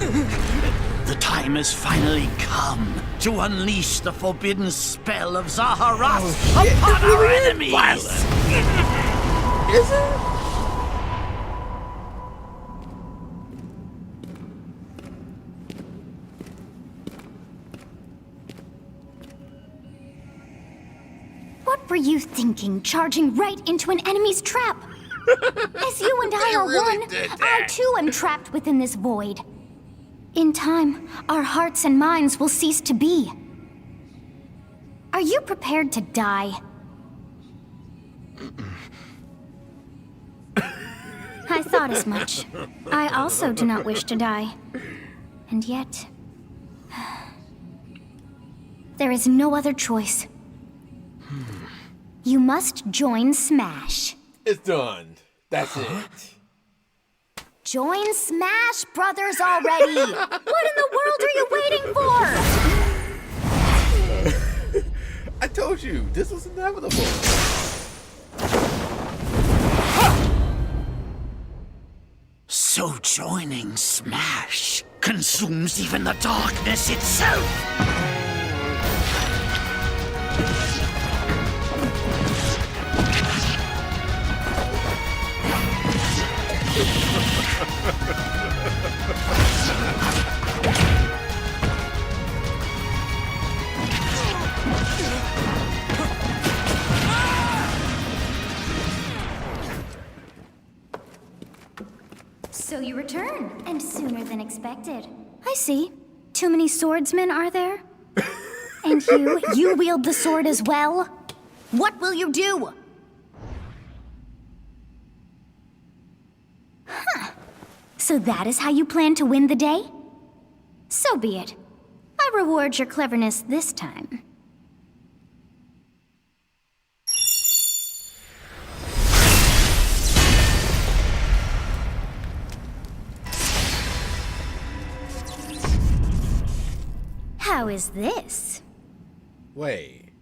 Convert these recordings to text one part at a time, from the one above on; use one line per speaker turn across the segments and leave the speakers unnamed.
The time has finally come to unleash the forbidden spell of Zaharas upon our enemies!
Is it?
What were you thinking, charging right into an enemy's trap? As you and I are
really
one,
did
I
that.
too am trapped within this void. In time, our hearts and minds will cease to be. Are you prepared to die? I thought as much. I also do not wish to die. And yet... there is no other choice. You must join Smash.
It's done. That's it.
Join Smash Brothers already! What in the world are you waiting for?
I told you, this was inevitable.
So joining Smash consumes even the darkness itself!
So you return, and sooner than expected. I see. Too many swordsmen, are there? And you wield the sword as well? What will you do? Huh. So that is how you plan to win the day? So be it. I reward your cleverness this time. How is this?
Wait.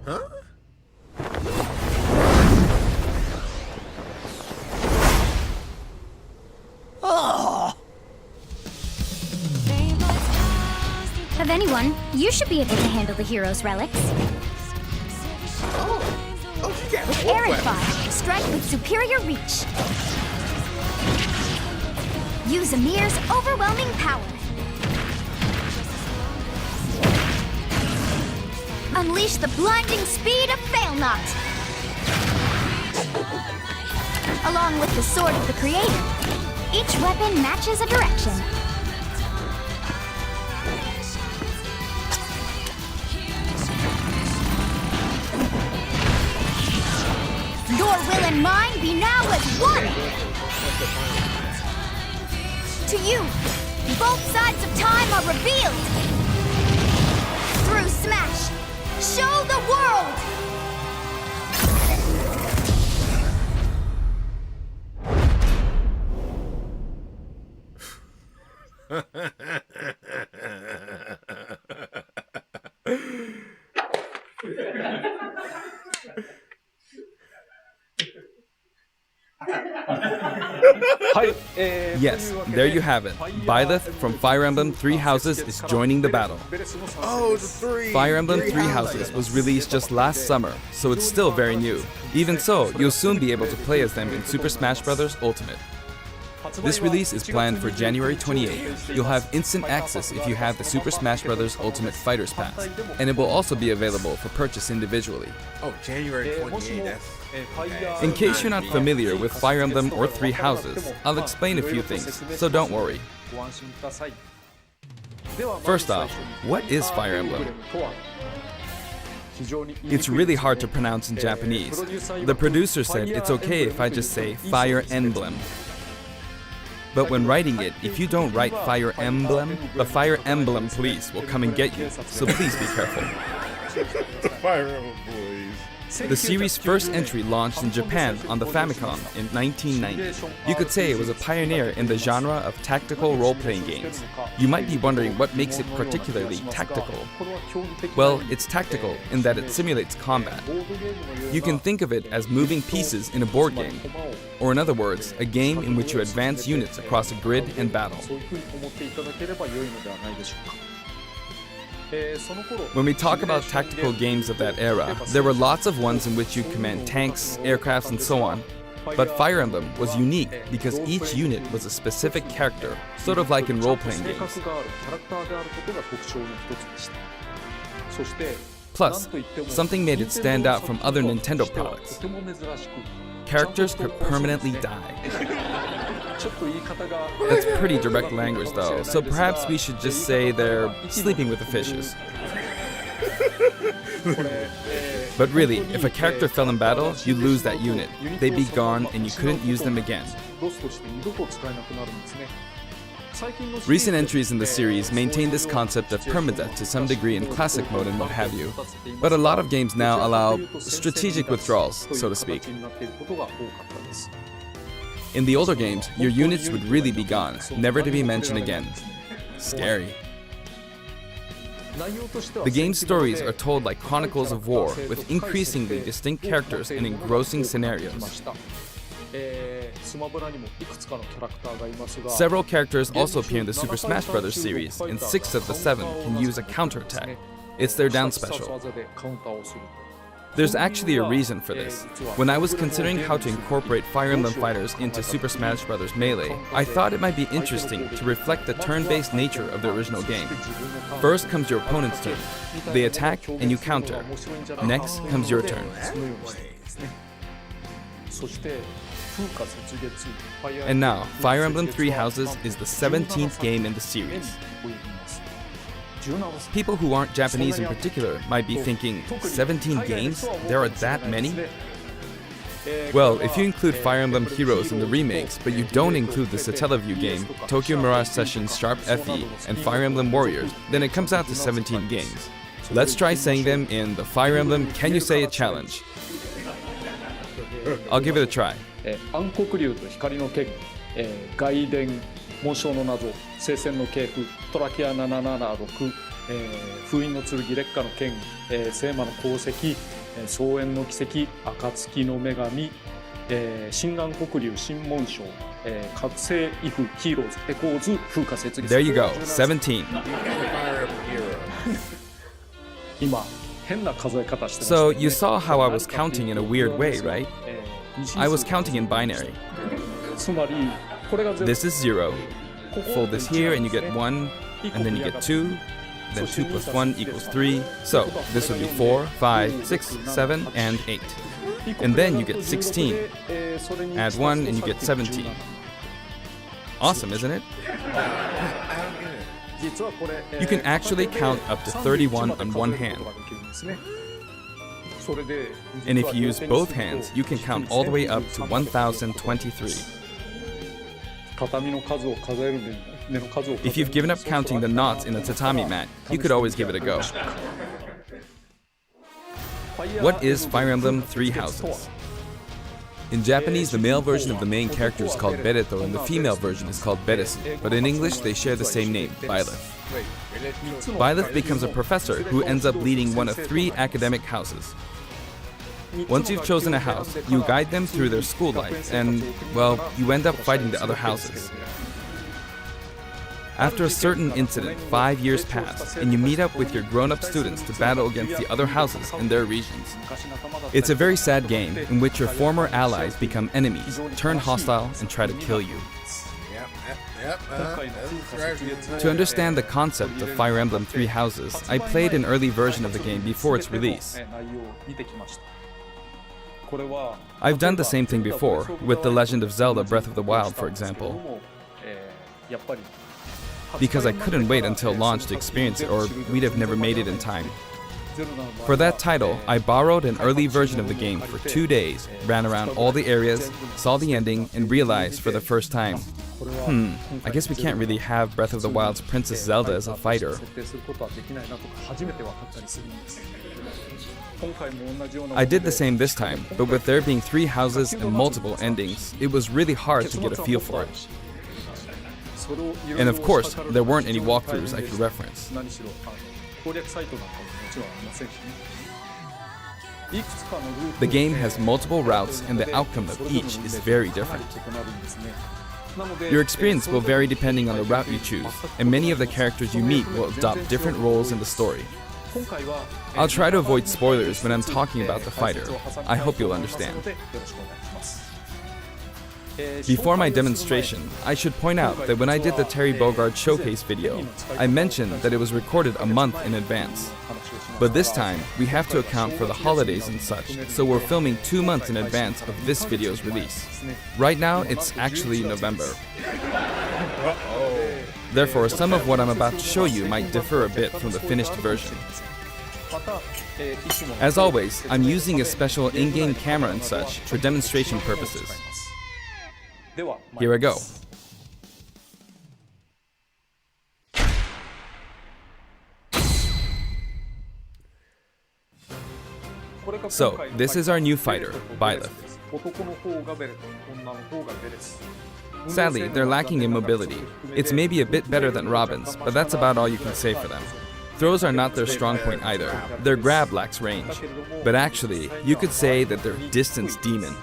Huh?
Of anyone, you should be able to handle the hero's relics.
Oh, she got
With
one
Arid
weapon.
Fire, strike with superior reach. Use Amir's overwhelming power. Unleash the blinding speed of Failnaught. Along with the Sword of the Creator, each weapon matches a direction. Your will and mine be now as one! To you, both sides of time are revealed! Through Smash, show the world!
Yes, there you have it. Byleth from Fire Emblem Three Houses is joining the battle.
Oh, the three.
Fire Emblem Three Houses was released just last summer, so it's still very new. Even so, you'll soon be able to play as them in Super Smash Bros. Ultimate. This release is planned for January 28th. You'll have instant access if you have the Super Smash Bros. Ultimate Fighters Pass, and it will also be available for purchase individually.
Oh, January 28th. That's...
In case you're not familiar with Fire Emblem or Three Houses, I'll explain a few things, so don't worry. First off, what is Fire Emblem? It's really hard to pronounce in Japanese. The producer said it's okay if I just say Fire Emblem. But when writing it, if you don't write Fire Emblem, the Fire Emblem police will come and get you, so please be careful.
The Fire Emblem boys.
The series' first entry launched in Japan on the Famicom in 1990. You could say it was a pioneer in the genre of tactical role-playing games. You might be wondering what makes it particularly tactical. Well, it's tactical in that it simulates combat. You can think of it as moving pieces in a board game, or in other words, a game in which you advance units across a grid and battle. When we talk about tactical games of that era, there were lots of ones in which you command tanks, aircrafts, and so on. But Fire Emblem was unique because each unit was a specific character, sort of like in role-playing games. Plus, something made it stand out from other Nintendo products. Characters could permanently die. That's pretty direct language though, so perhaps we should just say they're sleeping with the fishes. But really, if a character fell in battle, you'd lose that unit. They'd be gone and you couldn't use them again. Recent entries in the series maintain this concept of permadeath to some degree in classic mode and what have you, but a lot of games now allow strategic withdrawals, so to speak. In the older games, your units would really be gone, never to be mentioned again. Scary. The game's stories are told like chronicles of war, with increasingly distinct characters and engrossing scenarios. Several characters also appear in the Super Smash Bros. Series, and 6 of the 7 can use a counterattack. It's their down special. There's actually a reason for this. When I was considering how to incorporate Fire Emblem fighters into Super Smash Bros. Melee, I thought it might be interesting to reflect the turn-based nature of the original game. First comes your opponent's turn. They attack and you counter. Next comes your turn. And now, Fire Emblem Three Houses is the 17th game in the series. People who aren't Japanese in particular might be thinking, 17 games? There are that many? Well, if you include Fire Emblem Heroes in the remakes, but you don't include the Satellaview game, Tokyo Mirage Sessions Sharp FE, and Fire Emblem Warriors, then it comes out to 17 games. Let's try saying them in the Fire Emblem Can You Say It challenge. I'll give it a try.
暗黒竜と光の剣、外伝、紋章の謎、聖戦の系譜、トラキア776、封印の剣、烈火の剣、聖魔の功績、双縁の奇跡、暁の女神、新暗黒竜、新紋章、覚醒イフ、ヒーローズ、エコーズ、風化雪月。
There you go, 17.
今、変な数え方してます。
So you saw how I was counting in a weird way, right? I was counting in binary. This is 0. Fold this here and you get 1, and then you get 2, then 2 plus 1 equals 3. So this would be 4, 5, 6, 7, and 8. And then you get 16. Add 1 and you get 17. Awesome, isn't it? You can actually count up to 31 on one hand. And if you use both hands, you can count all the way up to 1023. If you've given up counting the knots in a tatami mat, you could always give it a go. What is Fire Emblem Three Houses? In Japanese, the male version of the main character is called Bereto and the female version is called Beresu, but in English they share the same name, Byleth. Byleth becomes a professor who ends up leading one of 3 academic houses. Once you've chosen a house, you guide them through their school life and, well, you end up fighting the other houses. After a certain incident, 5 years pass, and you meet up with your grown-up students to battle against the other houses in their regions. It's a very sad game in which your former allies become enemies, turn hostile, and try to kill you. To understand the concept of Fire Emblem Three Houses, I played an early version of the game before its release. I've done the same thing before, with The Legend of Zelda Breath of the Wild, for example. Because I couldn't wait until launch to experience it, or we'd have never made it in time. For that title, I borrowed an early version of the game for 2 days, ran around all the areas, saw the ending, and realized for the first time, I guess we can't really have Breath of the Wild's Princess Zelda as a fighter. I did the same this time, but with there being 3 houses and multiple endings, it was really hard to get a feel for it. And of course, there weren't any walkthroughs I could reference. The game has multiple routes and the outcome of each is very different. Your experience will vary depending on the route you choose, and many of the characters you meet will adopt different roles in the story. I'll try to avoid spoilers when I'm talking about the fighter. I hope you'll understand. Before my demonstration, I should point out that when I did the Terry Bogard showcase video, I mentioned that it was recorded a month in advance. But this time, we have to account for the holidays and such, so we're filming 2 months in advance of this video's release. Right now, it's actually November. Therefore, some of what I'm about to show you might differ a bit from the finished version. As always, I'm using a special in-game camera and such for demonstration purposes. Here I go. So, this is our new fighter, Byleth. Sadly, they're lacking in mobility. It's maybe a bit better than Robin's, but that's about all you can say for them. Throws are not their strong point either. Their grab lacks range. But actually, you could say that they're distance demon.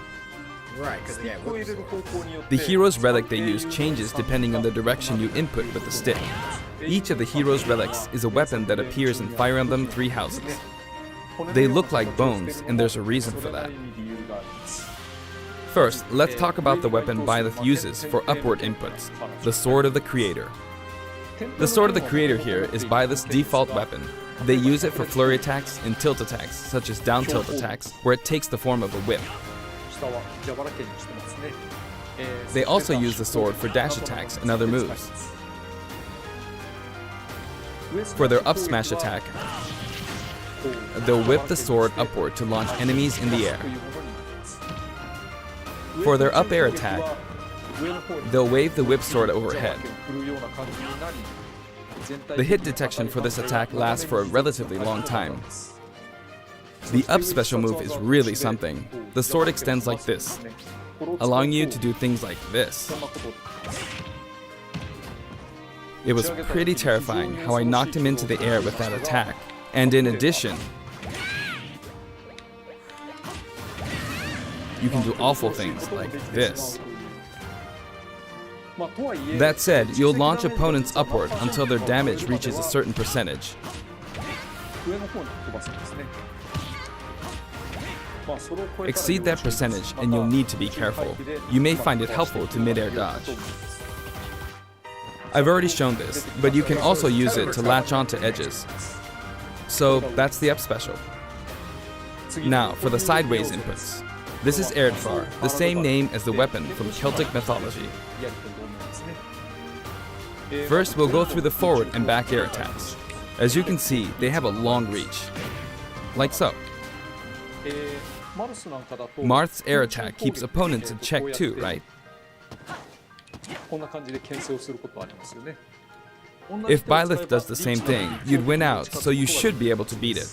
Right, because yeah.
The hero's relic they use changes depending on the direction you input with the stick. Each of the hero's relics is a weapon that appears in Fire Emblem 3 houses. They look like bones, and there's a reason for that. First, let's talk about the weapon Byleth uses for upward inputs, the Sword of the Creator. The Sword of the Creator here is Byleth's default weapon. They use it for flurry attacks and tilt attacks, such as down tilt attacks, where it takes the form of a whip. They also use the sword for dash attacks and other moves. For their up smash attack, they'll whip the sword upward to launch enemies in the air. For their up air attack, they'll wave the whip sword overhead. The hit detection for this attack lasts for a relatively long time. The up special move is really something. The sword extends like this, allowing you to do things like this. It was pretty terrifying how I knocked him into the air with that attack. And in addition, you can do awful things like this. That said, you'll launch opponents upward until their damage reaches a certain percentage. Exceed that percentage and you'll need to be careful. You may find it helpful to mid-air dodge. I've already shown this, but you can also use it to latch onto edges. So that's the up special. Now for the sideways inputs. This is Erdvar, the same name as the weapon from Celtic mythology. First, we'll go through the forward and back air attacks. As you can see, they have a long reach. Like so. Marth's air attack keeps opponents in check too, right? If Byleth does the same thing, you'd win out, so you should be able to beat it.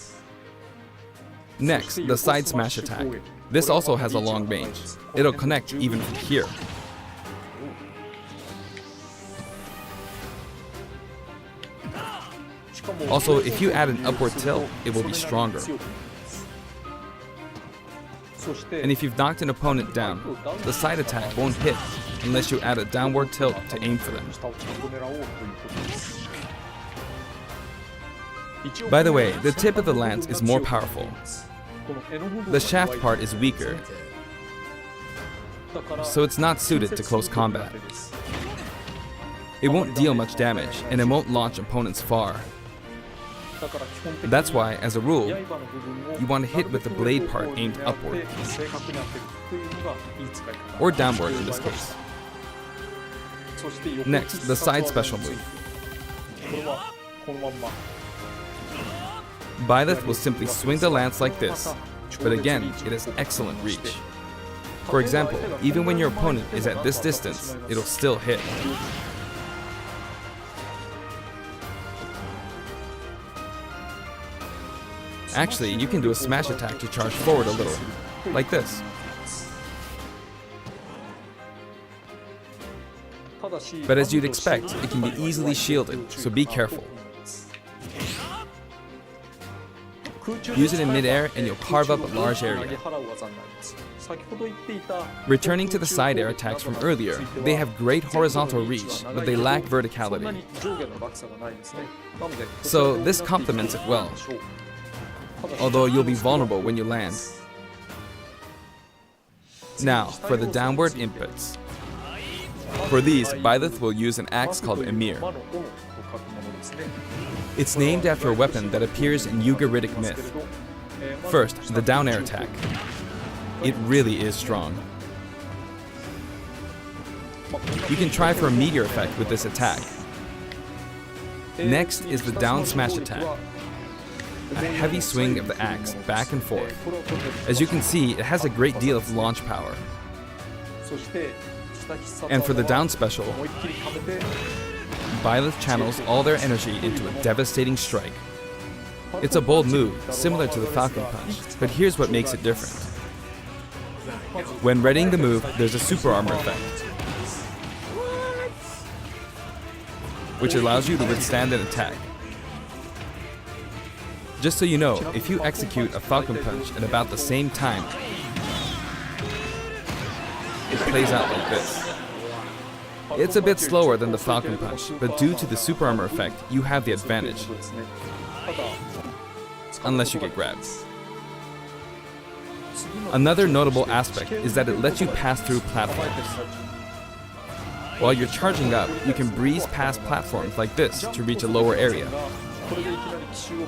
Next, the side smash attack. This also has a long range. It'll connect even from here. Also, if you add an upward tilt, it will be stronger. And if you've knocked an opponent down, the side attack won't hit unless you add a downward tilt to aim for them. By the way, the tip of the lance is more powerful. The shaft part is weaker, so it's not suited to close combat. It won't deal much damage, and it won't launch opponents far. That's why, as a rule, you want to hit with the blade part aimed upward, or downward in this case. Next, the side special move. Byleth will simply swing the lance like this, but again, it has excellent reach. For example, even when your opponent is at this distance, it'll still hit. Actually, you can do a smash attack to charge forward a little, like this. But as you'd expect, it can be easily shielded, so be careful. Use it in midair and you'll carve up a large area. Returning to the side air attacks from earlier, they have great horizontal reach, but they lack verticality. So this complements it well, although you'll be vulnerable when you land. Now, for the downward inputs. For these, Byleth will use an axe called Emir. It's named after a weapon that appears in Ugaritic myth. First, the down air attack. It really is strong. You can try for a meteor effect with this attack. Next is the down smash attack. A heavy swing of the axe back and forth. As you can see, it has a great deal of launch power. And for the down special, Byleth channels all their energy into a devastating strike. It's a bold move, similar to the Falcon Punch, but here's what makes it different. When readying the move, there's a super armor effect, which allows you to withstand an attack. Just so you know, if you execute a Falcon Punch at about the same time, it plays out like this. It's a bit slower than the Falcon Punch, but due to the super armor effect, you have the advantage. Unless you get grabbed. Another notable aspect is that it lets you pass through platforms. While you're charging up, you can breeze past platforms like this to reach a lower area.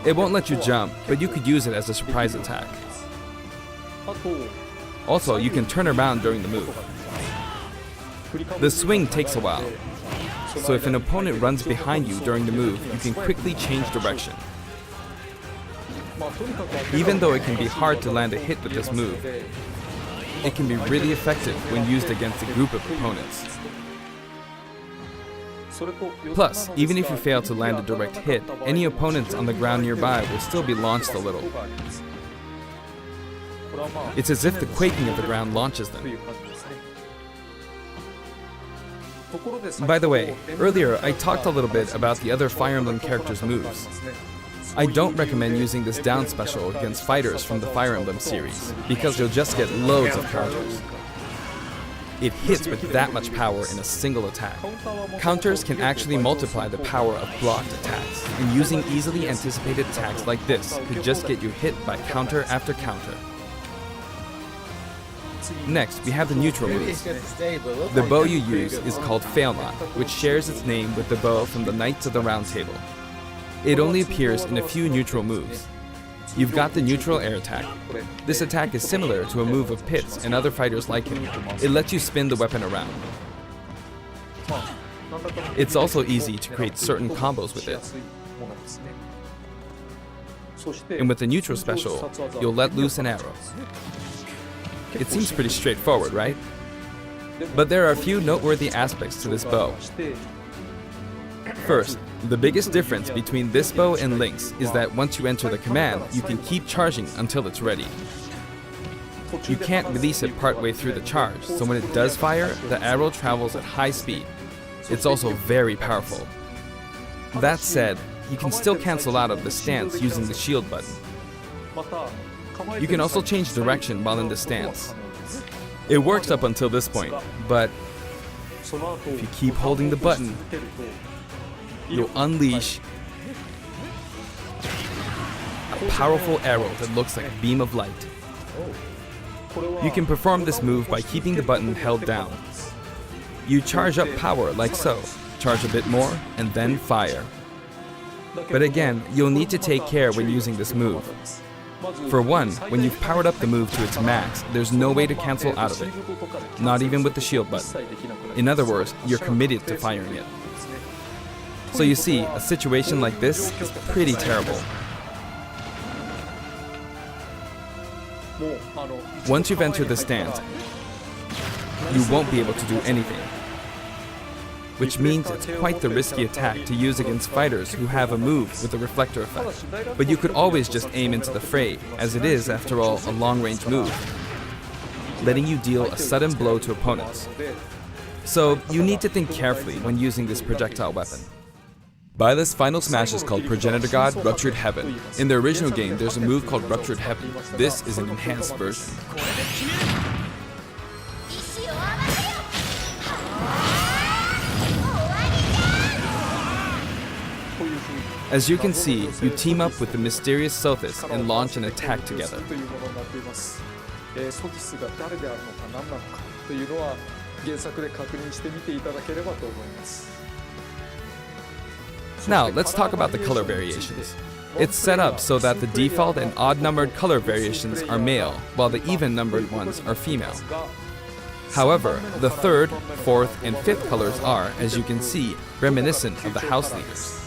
It won't let you jump, but you could use it as a surprise attack. Also, you can turn around during the move. The swing takes a while, so if an opponent runs behind you during the move, you can quickly change direction. Even though it can be hard to land a hit with this move, it can be really effective when used against a group of opponents. Plus, even if you fail to land a direct hit, any opponents on the ground nearby will still be launched a little. It's as if the quaking of the ground launches them. By the way, earlier I talked a little bit about the other Fire Emblem characters' moves. I don't recommend using this down special against fighters from the Fire Emblem series, because you'll just get loads of counters. It hits with that much power in a single attack. Counters can actually multiply the power of blocked attacks, and using easily anticipated attacks like this could just get you hit by counter after counter. Next, we have the neutral moves. The bow you use is called Failnaught, which shares its name with the bow from the Knights of the Round Table. It only appears in a few neutral moves. You've got the neutral air attack. This attack is similar to a move of Pit's and other fighters like him. It lets you spin the weapon around. It's also easy to create certain combos with it. And with the neutral special, you'll let loose an arrow. It seems pretty straightforward, right? But there are a few noteworthy aspects to this bow. First, the biggest difference between this bow and Link's is that once you enter the command, you can keep charging until it's ready. You can't release it partway through the charge, so when it does fire, the arrow travels at high speed. It's also very powerful. That said, you can still cancel out of the stance using the shield button. You can also change direction while in the stance. It works up until this point, but if you keep holding the button, you'll unleash a powerful arrow that looks like a beam of light. You can perform this move by keeping the button held down. You charge up power like so, charge a bit more, and then fire. But again, you'll need to take care when using this move. For one, when you've powered up the move to its max, there's no way to cancel out of it, not even with the shield button. In other words, you're committed to firing it. So you see, a situation like this is pretty terrible. Once you've entered the stance, you won't be able to do anything. which means it's quite the risky attack to use against fighters who have a move with a reflector effect. But you could always just aim into the fray, as it is, after all, a long-range move, letting you deal a sudden blow to opponents. So you need to think carefully when using this projectile weapon. Byleth's final smash is called Progenitor God Ruptured Heaven. In the original game, there's a move called Ruptured Heaven. This is an enhanced version. As you can see, you team up with the mysterious Sothis and launch an attack together. Now, let's talk about the color variations. It's set up so that the default and odd-numbered color variations are male, while the even-numbered ones are female. However, the third, fourth, and fifth colors are, as you can see, reminiscent of the house leaders.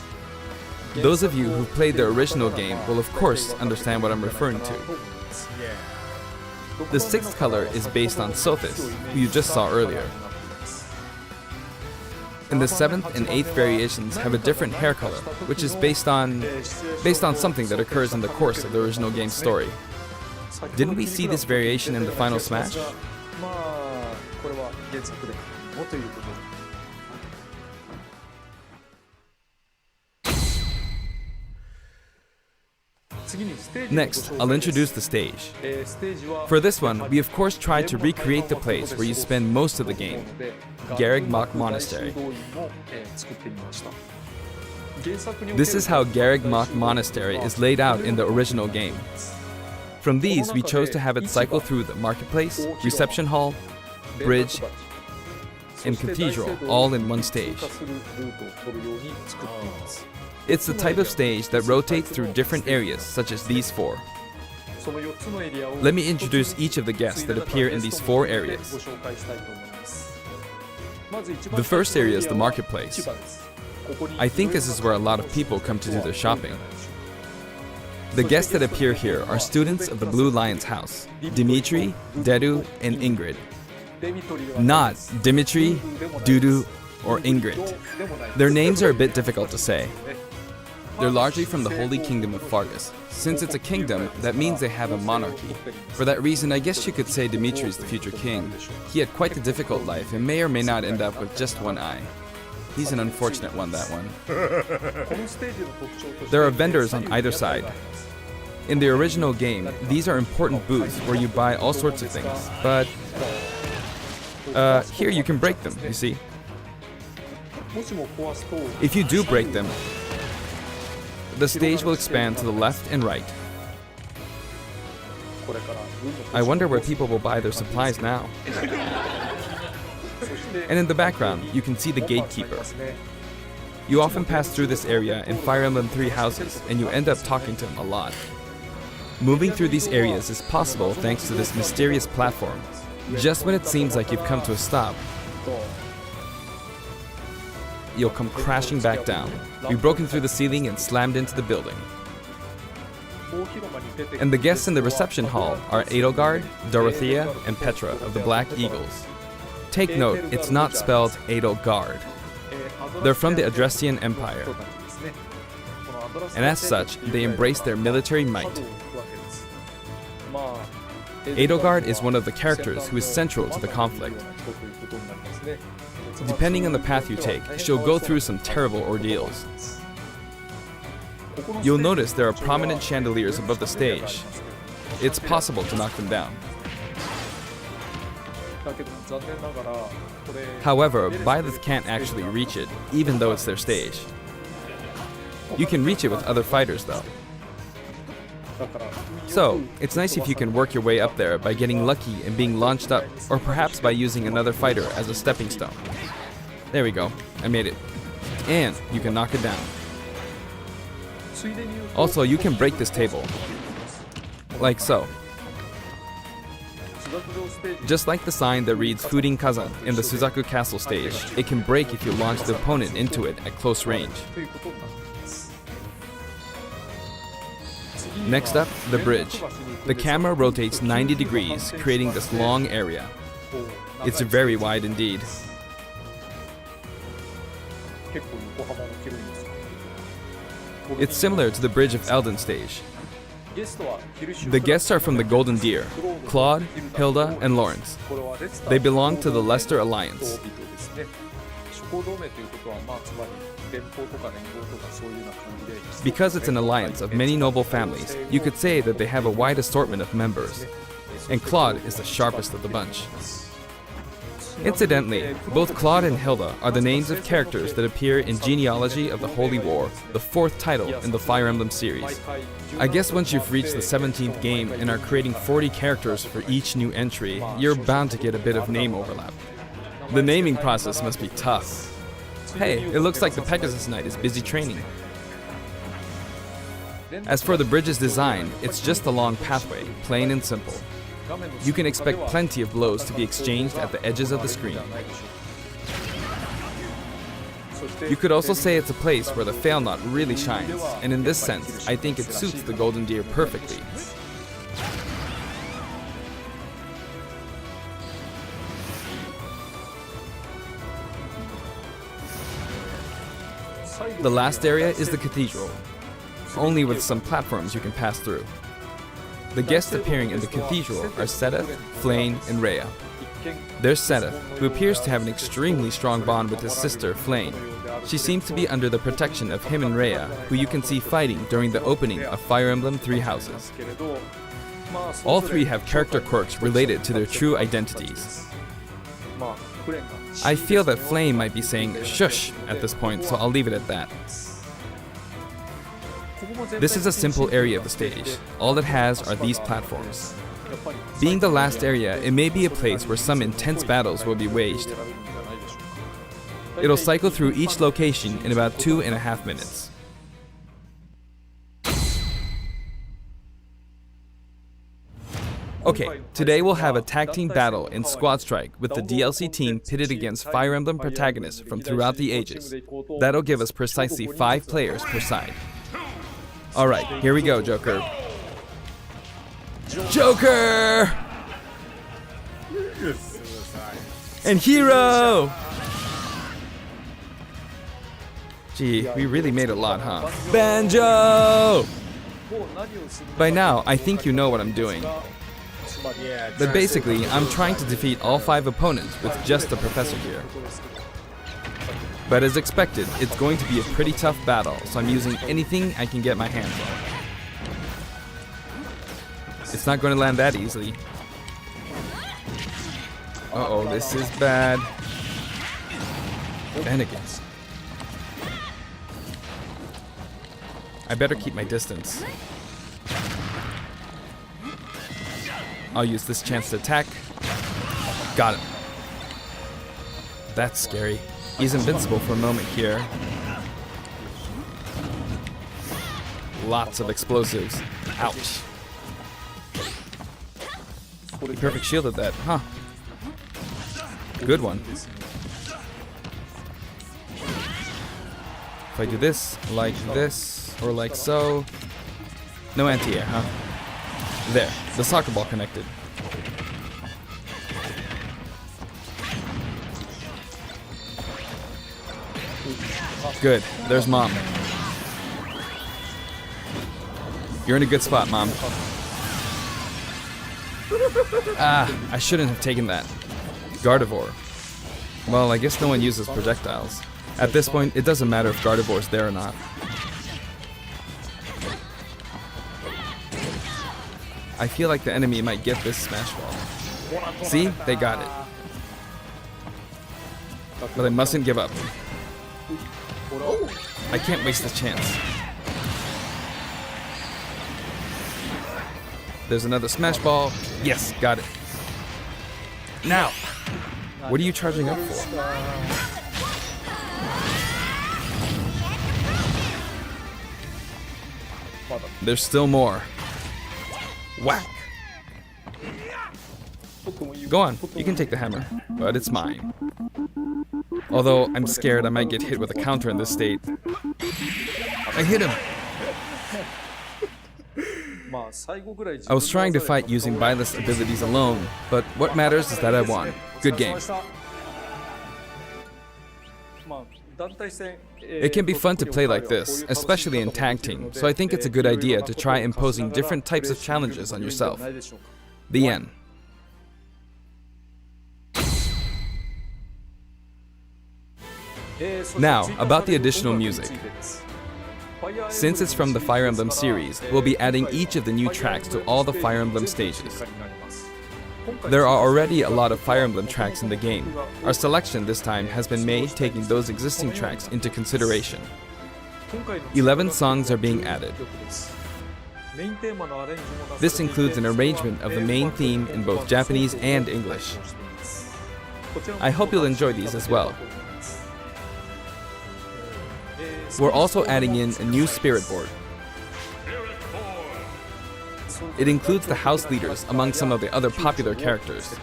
Those of you who've played the original game will of course understand what I'm referring to. The sixth color is based on Sothis, who you just saw earlier. And the seventh and eighth variations have a different hair color, which is based on something that occurs in the course of the original game's story. Didn't we see this variation in the final smash? Next, I'll introduce the stage. For this one, we of course tried to recreate the place where you spend most of the game, Garreg-Mach Monastery. This is how Garreg-Mach Monastery is laid out in the original game. From these, we chose to have it cycle through the marketplace, reception hall, bridge, and cathedral all in one stage. It's the type of stage that rotates through different areas, such as these four. Let me introduce each of the guests that appear in these four areas. The first area is the marketplace. I think this is where a lot of people come to do their shopping. The guests that appear here are students of the Blue Lion's house, Dimitri, Dedu, and Ingrid. Not Dimitri, Dudu, or Ingrid. Their names are a bit difficult to say. They're largely from the Holy Kingdom of Fargus. Since it's a kingdom, that means they have a monarchy. For that reason, I guess you could say Dimitri's the future king. He had quite a difficult life and may or may not end up with just one eye. He's an unfortunate one, that one. There are vendors on either side. In the original game, these are important booths where you buy all sorts of things, but here you can break them, you see. If you do break them, the stage will expand to the left and right. I wonder where people will buy their supplies now. And in the background, you can see the gatekeeper. You often pass through this area in Fire Emblem 3 houses, and you end up talking to him a lot. Moving through these areas is possible thanks to this mysterious platform. Just when it seems like you've come to a stop, you'll come crashing back down. You've broken through the ceiling and slammed into the building. And the guests in the reception hall are Edelgard, Dorothea, and Petra of the Black Eagles. Take note, it's not spelled Edelgard. They're from the Adrestian Empire. And as such, they embrace their military might. Edelgard is one of the characters who is central to the conflict. Depending on the path you take, she'll go through some terrible ordeals. You'll notice there are prominent chandeliers above the stage. It's possible to knock them down. However, Byleth can't actually reach it, even though it's their stage. You can reach it with other fighters, though. So, it's nice if you can work your way up there by getting lucky and being launched up, or perhaps by using another fighter as a stepping stone. There we go, I made it. And you can knock it down. Also, you can break this table. Like so. Just like the sign that reads Furin Kazan in the Suzaku Castle stage, it can break if you launch the opponent into it at close range. Next up, the bridge. The camera rotates 90 degrees, creating this long area. It's very wide indeed.
結構横幅も広いんですよ。
It's similar to the Bridge of Elden stage.
ゲストはヒルシュ
The guests are from the Golden Deer, Claude, Hilda, and Lawrence.
これはレスター
They belong to the Leicester Alliance.
諸侯ですね。諸侯同盟ということはまあつまり連邦とか連合とかそういうような感じで
Because it's an alliance of many noble families, you could say that they have a wide assortment of members. And Claude is the sharpest of the bunch. Incidentally, both Claude and Hilda are the names of characters that appear in Genealogy of the Holy War, the 4th title in the Fire Emblem series. I guess once you've reached the 17th game and are creating 40 characters for each new entry, you're bound to get a bit of name overlap. The naming process must be tough. Hey, it looks like the Pegasus Knight is busy training. As for the bridge's design, it's just a long pathway, plain and simple. You can expect plenty of blows to be exchanged at the edges of the screen. You could also say it's a place where the fail knot really shines, and in this sense, I think it suits the Golden Deer perfectly. The last area is the cathedral, only with some platforms you can pass through. The guests appearing in the cathedral are Sedith, Flayn, and Rhea. There's Sedith, who appears to have an extremely strong bond with his sister, Flayn. She seems to be under the protection of him and Rhea, who you can see fighting during the opening of Fire Emblem Three Houses. All three have character quirks related to their true identities. I feel that Flayn might be saying shush at this point, so I'll leave it at that. This is a simple area of the stage. All it has are these platforms. Being the last area, it may be a place where some intense battles will be waged. It'll cycle through each location in about 2.5 minutes. Okay, today we'll have a tag team battle in Squad Strike with the DLC team pitted against Fire Emblem protagonists from throughout the ages. That'll give us precisely 5 players per side. Alright, here we go, Joker. Joker! And Hero! Gee, we really made a lot, huh? Banjo! By now, I think you know what I'm doing. But basically, I'm trying to defeat all 5 opponents with just the Professor here. But as expected, it's going to be a pretty tough battle, so I'm using anything I can get my hands on. It's not going to land that easily. Uh-oh, this is bad. Bennigan's. I better keep my distance. I'll use this chance to attack. Got him. That's scary. He's invincible for a moment here. Lots of explosives. Ouch. He perfect shielded that, huh? Good one. If I do this, or like so. No anti-air, huh? There, the soccer ball connected. Good, there's Mom. You're in a good spot, Mom. Ah, I shouldn't have taken that. Gardevoir. Well, I guess no one uses projectiles. At this point, it doesn't matter if Gardevoir's there or not. I feel like the enemy might get this Smash Ball. See? They got it. But I mustn't give up. I can't waste this chance. There's another Smash Ball. Yes, got it. Now! What are you charging up for? There's still more. Whack! Go on, you can take the hammer, but it's mine. Although I'm scared I might get hit with a counter in this state. I hit him! I was trying to fight using Byleth's abilities alone, but what matters is that I won. Good game. It can be fun to play like this, especially in tag team, so I think it's a good idea to try imposing different types of challenges on yourself. The end. Now, about the additional music. Since it's from the Fire Emblem series, we'll be adding each of the new tracks to all the Fire Emblem stages. There are already a lot of Fire Emblem tracks in the game. Our selection this time has been made taking those existing tracks into consideration. 11 songs are being added. This includes an arrangement of the main theme in both Japanese and English. I hope you'll enjoy these as well. We're also adding in a new spirit board. It includes the house leaders among some of the other popular characters.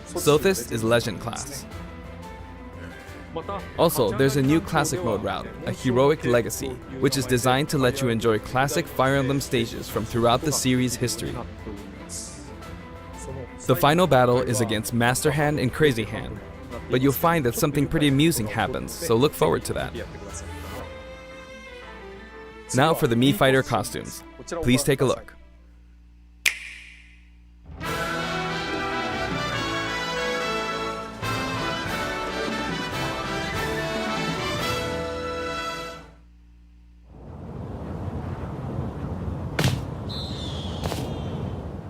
Sothis is Legend class. Also, there's a new classic mode route, a Heroic Legacy, which is designed to let you enjoy classic Fire Emblem stages from throughout the series' history. The final battle is against Master Hand and Crazy Hand, but you'll find that something pretty amusing happens, so look forward to that. Now for the Mii Fighter costumes. Please take a look.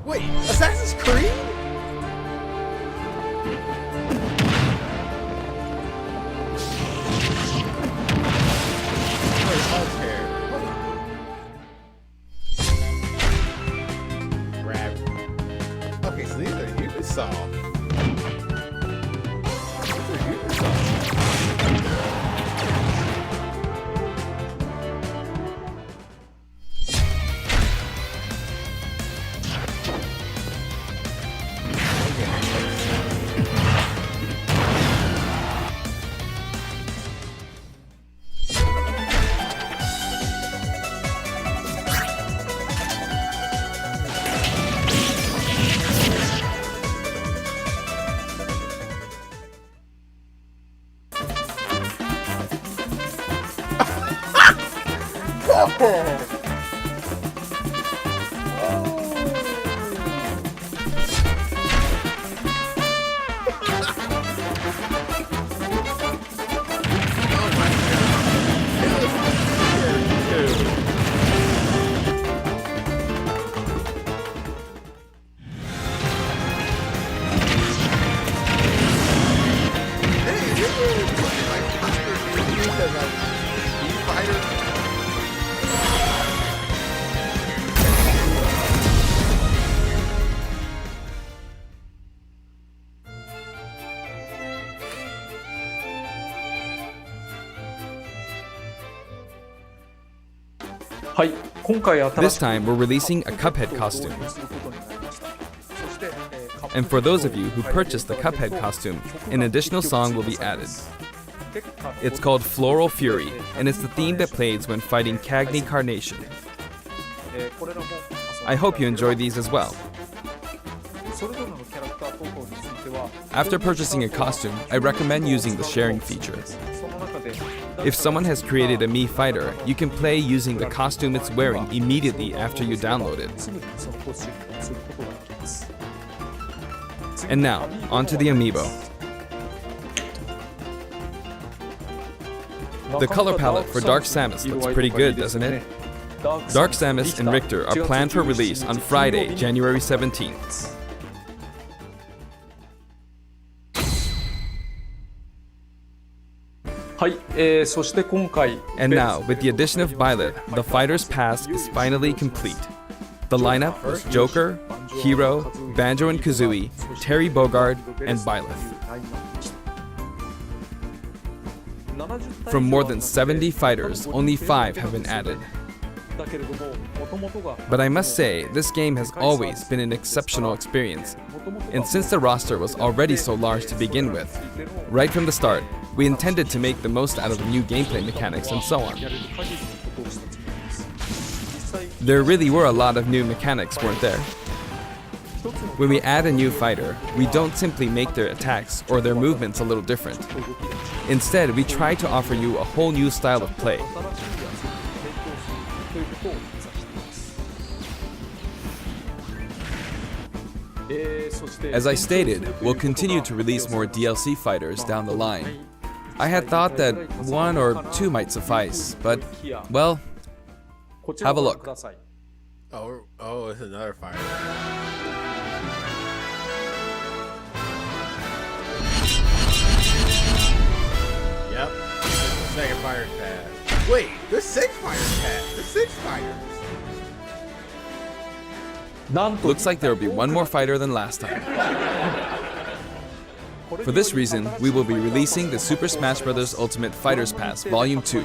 Wait, Assassin's Creed? Okay, so these are Ubisoft.
This time, we're releasing a Cuphead costume. And for those of you who purchased the Cuphead costume, an additional song will be added. It's called Floral Fury, and it's the theme that plays when fighting Cagney Carnation. I hope you enjoy these as well. After purchasing a costume, I recommend using the sharing feature. If someone has created a Mii Fighter, you can play using the costume it's wearing immediately after you download it. And now, onto the amiibo. The color palette for Dark Samus looks pretty good, doesn't it? Dark Samus and Richter are planned for release on Friday, January 17th. And now, with the addition of Byleth, the Fighter's Pass is finally complete. The lineup was Joker, Hero, Banjo and Kazooie, Terry Bogard, and Byleth. From more than 70 fighters, only 5 have been added. But I must say, this game has always been an exceptional experience. And since the roster was already so large to begin with, right from the start, we intended to make the most out of the new gameplay mechanics and so on. There really were a lot of new mechanics, weren't there? When we add a new fighter, we don't simply make their attacks or their movements a little different. Instead, we try to offer you a whole new style of play. As I stated, we'll continue to release more DLC fighters down the line. I had thought that 1 or 2 might suffice, but, well, have a look.
Oh, it's another fighter. Yep. Second fighter's pass. Wait, there's 6 fighters pass. There's 6 fighters.
Looks like there will be 1 more fighter than last time. For this reason, we will be releasing the Super Smash Bros. Ultimate Fighters Pass Volume 2.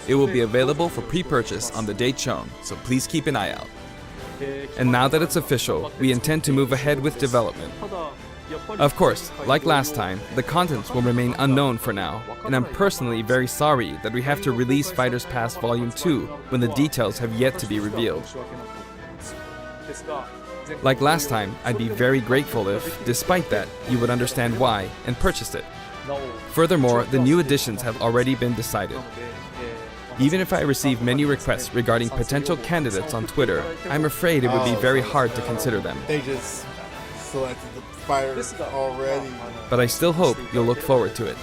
It will be available for pre-purchase on the date shown, so please keep an eye out. And now that it's official, we intend to move ahead with development. Of course, like last time, the contents will remain unknown for now, and I'm personally very sorry that we have to release Fighters Pass Volume 2 when the details have yet to be revealed. Like last time, I'd be very grateful if, despite that, you would understand why and purchase it. Furthermore, the new additions have already been decided. Even if I receive many requests regarding potential candidates on Twitter, I'm afraid it would be very hard to consider them.
They just selected the fighters already.
But I still hope you'll look forward to it.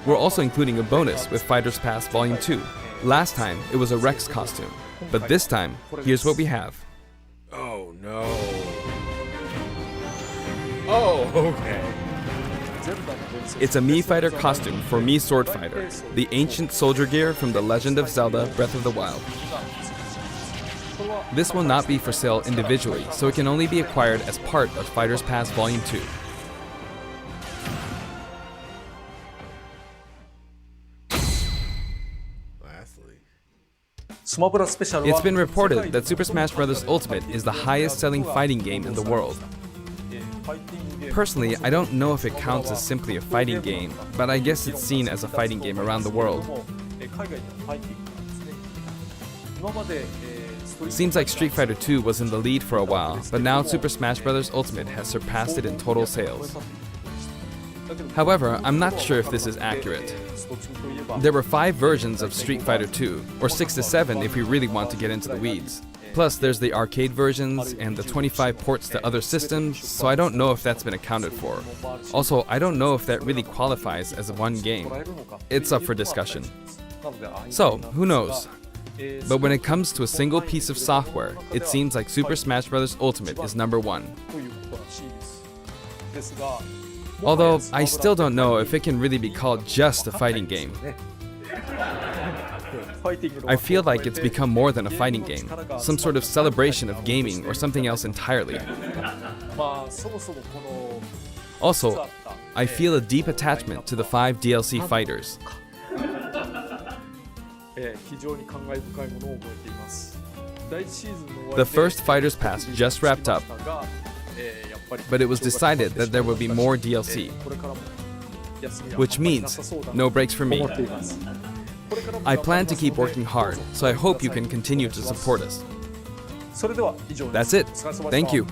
We're also including a bonus with Fighters Pass Volume 2. Last time, it was a Rex costume. But this time, here's what we have.
Oh no. Oh, okay.
It's a Mii Fighter costume for Mii Sword Fighter, the ancient soldier gear from The Legend of Zelda Breath of the Wild. This will not be for sale individually, so it can only be acquired as part of Fighters Pass Volume 2. It's been reported that Super Smash Bros. Ultimate is the highest-selling fighting game in the world. Personally, I don't know if it counts as simply a fighting game, but I guess it's seen as a fighting game around the world. Seems like Street Fighter 2 was in the lead for a while, but now Super Smash Bros. Ultimate has surpassed it in total sales. However, I'm not sure if this is accurate. There were 5 versions of Street Fighter 2, or 6 to 7 if we really want to get into the weeds. Plus, there's the arcade versions and the 25 ports to other systems, so I don't know if that's been accounted for. Also, I don't know if that really qualifies as one game. It's up for discussion. So, who knows? But when it comes to a single piece of software, it seems like Super Smash Bros. Ultimate is number 1. Although, I still don't know if it can really be called just a fighting game. I feel like it's become more than a fighting game, some sort of celebration of gaming or something else entirely. Also, I feel a deep attachment to the 5 DLC fighters. The first Fighters Pass just wrapped up, but it was decided that there will be more DLC, which means no breaks for me. I plan to keep working hard, so I hope you can continue to support us. That's it. Thank you.